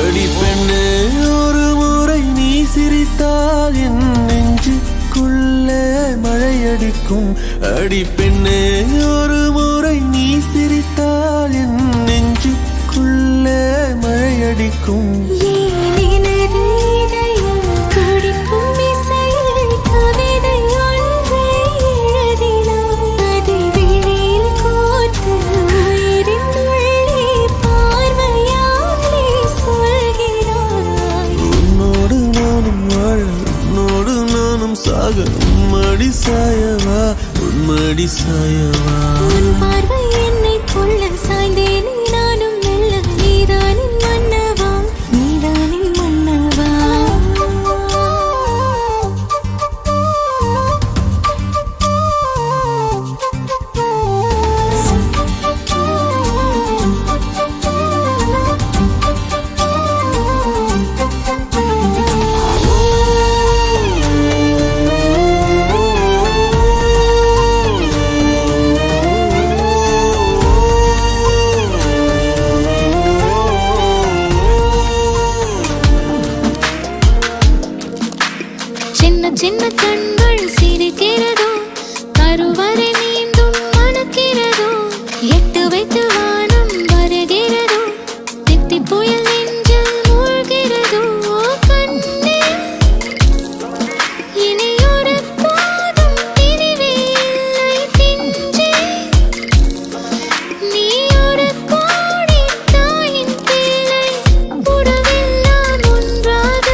அடி பெண்ணே ஒரு முறை நீ சிரித்தால் என் நெஞ்சுக்குள்ளே மழையடிக்கும். அடி பெண்ணே ஒரு முறை நீ சிரித்தால் என் நெஞ்சுக்குள்ளே மழையடிக்கும். உம்மடி சாயவா உம்மடி சாயவா உன் பார்வை என்னை கொள்ள சாய்ந்தேனே நானும் மெல்ல. நீதானின் மன்னவா நீதானின் மன்னவா. சின்ன கண்கள் சிரிக்கிறதோ, கருவறை மீண்டும் மணக்கிறதோ, எட்டு வைத்து வானம் வருகிறதோ, தித்தி புயல் நெஞ்சில் மூழ்கிறதோ. கண்ணே இனி ஒரு போதும் பிரிவே இல்லை தின்றே. நீ ஒரு கோடி தாயின் பிள்ளை, உறவெல்லாம் ஒன்றாக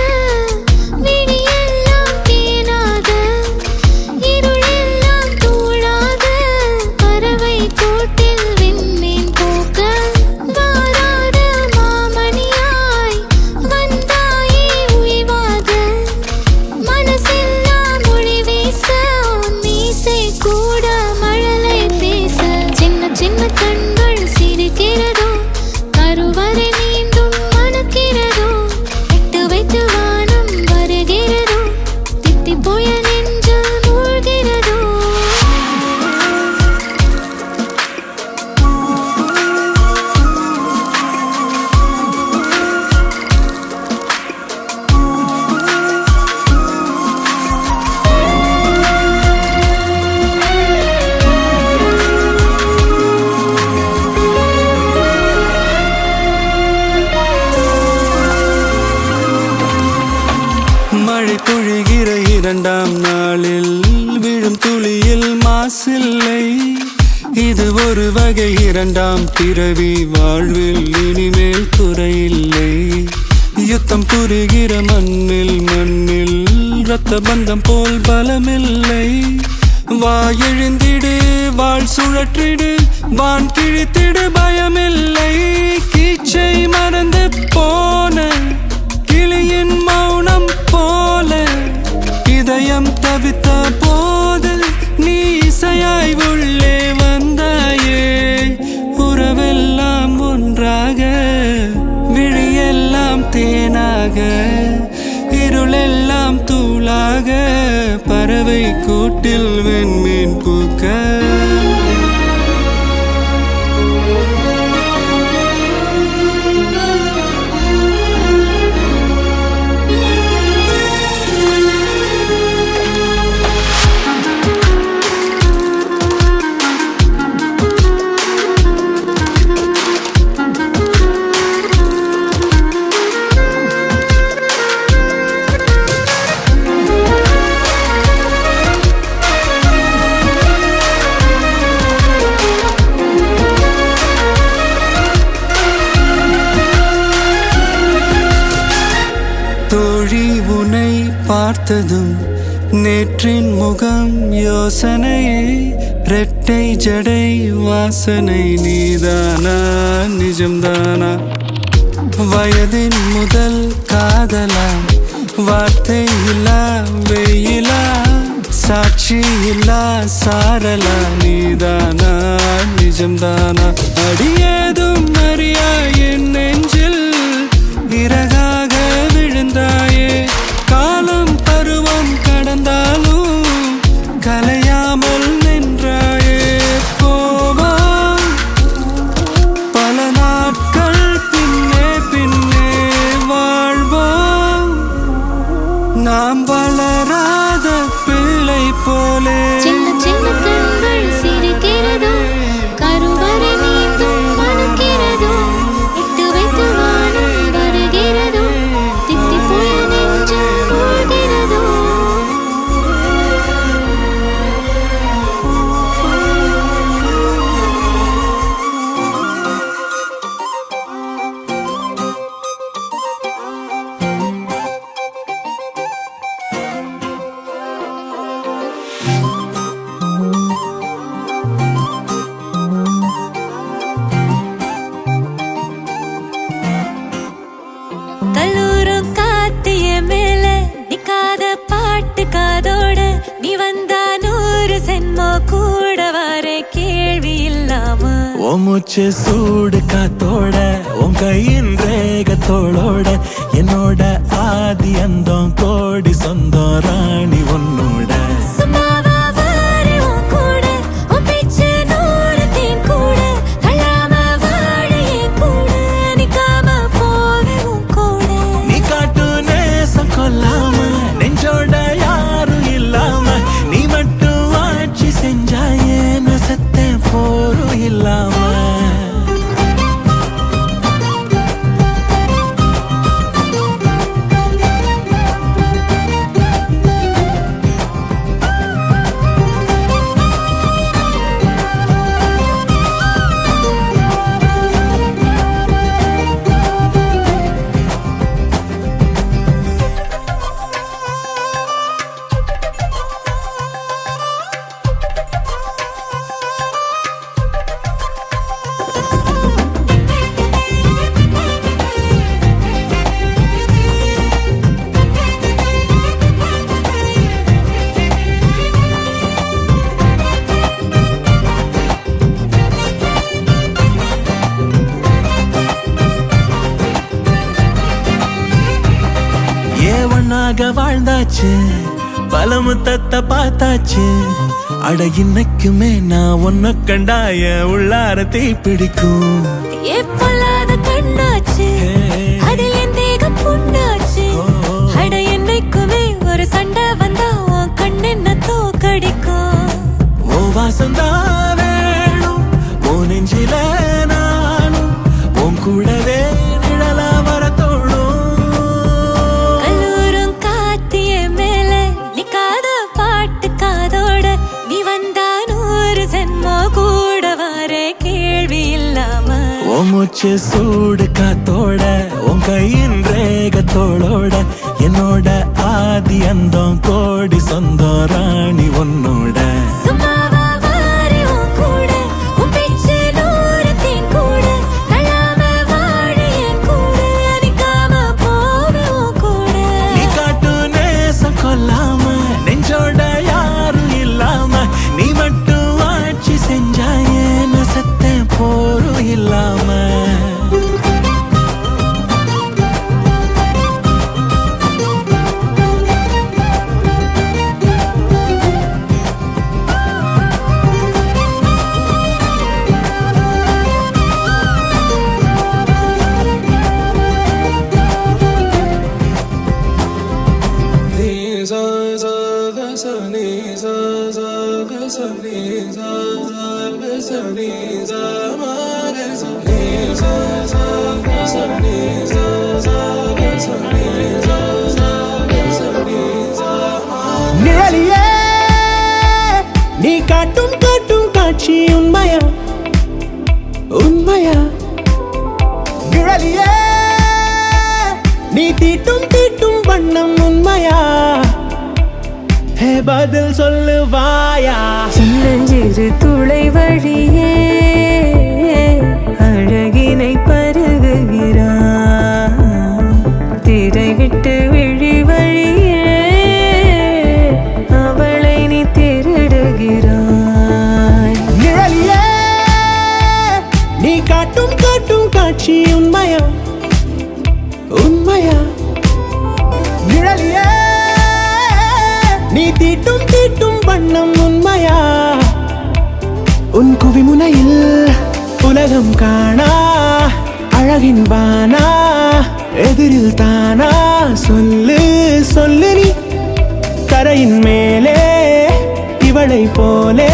மழை பொழிகிற இரண்டாம் நாளில் விழும் துளியில் மாசில்லை. இது ஒரு வகை இரண்டாம் பிறவி, வாழ்வில் இனிமேல் குறையில்லை. யுத்தம் புரிகிற மண்ணில் இரத்த பந்தம் போல் பலமில்லை. வா எழுந்திடு வாழ் சுழற்றிடு வான் கிழித்திடு பயமில்லை. கீச்சை மறந்து போன கிளியின் மௌனம் போல இதயம் தவித்த போது நீ இசையாய் உள்ளே வந்தாயே. உறவெல்லாம் ஒன்றாக விழியெல்லாம் தேனாக இருளெல்லாம் தூளாக பறவை கூட்டில் வெண்மீன் பூக்க. பார்த்ததும் நேற்றின் முகம் யோசனையை ரெட்டை ஜடை வாசனை நீதானா நிஜம்தானா வயதின் முதல் காதலா வார்த்தை இல்லா வெயிலா சாட்சி இல்லா சாரலா நீதானா நிஜம்தானா அடியேதும் அறியா என் நெஞ்சில் இறகாக விழுந்தாயே காலம் பருவம் கடந்தாலும் கலையாமல் நின்றாயே போவா பல நாட்கள் பின்னே பின்னே வாழ்வோம் நாம் வளராத பிள்ளை போலே சின்ன சின்ன கண்கள் சிரிக்கிறதோ கருவறை நீந்தும் மணக்கிறதோ இட்டு வைத்து வானம் வருகிறதோ தித்தி போய நெஞ்சு மூழ்கிறதோ கல்லூரும் காத்திய மேல நிக்காத பாட்டு காதோட நீ வந்தா 100 சென்மோ கூட வர கேள்வி இல்லாம ஓ மூச்சு சூடு காத்தோட உன் கையின் ரேகத்தோளோட என்னோட ஆதி அந்தம் கோடி சொந்தம் ராணி உன்னோட சும்மாவா வாரு உன் கூட உன் பேச்சு 100 தேன் கூட தள்ளாம வாழ என் கூட நிக்காம போவே உன் கூட நீ காட்டு நேசம் கொல்லாம நெஞ்சோட யாரும் இல்லாம நீ மட்டும் ஆட்சி செஞ்சாயே நசத்தேன் போரும் இல்லாம ஒன்னாக வாழ்ந்தாச்சு பல முத்தத்தை பார்த்தாச்சு அட இன்னைக்குமே நான் ஒன்ன கண்டாய உள்ளார தீ பிடிக்கும் எப்பொல்லாத கண்ணாச்சு அதில் என் தேகம் புண்ணாச்சு அட என்னைக்குமே ஒரு சண்டை வந்தா உன் கண்ணென்ன தோக்கடிக்கும் ஓ வாசந்தா வேணும் ஓ நெஞ்சில நானும் உன் கூடவே நிழலா வர தோணும் ஓ மூச்சு சூடு காத்தோட உன் கையின் ரேகத்தோளோட என்னோட ஆதி அந்தம் கோடி சொந்தம் ராணி உன்னோட நீ காட்டு நேசம் கொல்லாம நெஞ்சோட யாரும் இல்லாம நீ மட்டும் ஆட்சி செஞ்சாயே நசத்தேன் போரும் இல்லாம நிழலியே நீ காட்டும் காட்டும் காட்சி உண்மையா உண்மையா நிழலியே நீ தீட்டும் தீட்டும் வண்ணம் உண்மையா ஹே பதில் சொல்லுவாயா சின்னஞ்சிறு துளை வழியே அழகினை பருகுகிறான் திரை விட்டு விழி வழியே அவளை நீ திருடுகிறாய். நிழலியே நீ காட்டும் காட்டும் காட்சி உண்மையா உண்மையா நிழலியே நீ தீட்டும் தீட்டும் வண்ணம் உண்மையா உன் குவிமுனையில் உலகம் காணா அழகின் வானா எதிரில் தானா சொல்லு சொல்லு நீ கரையின் மேலே இவளை போலே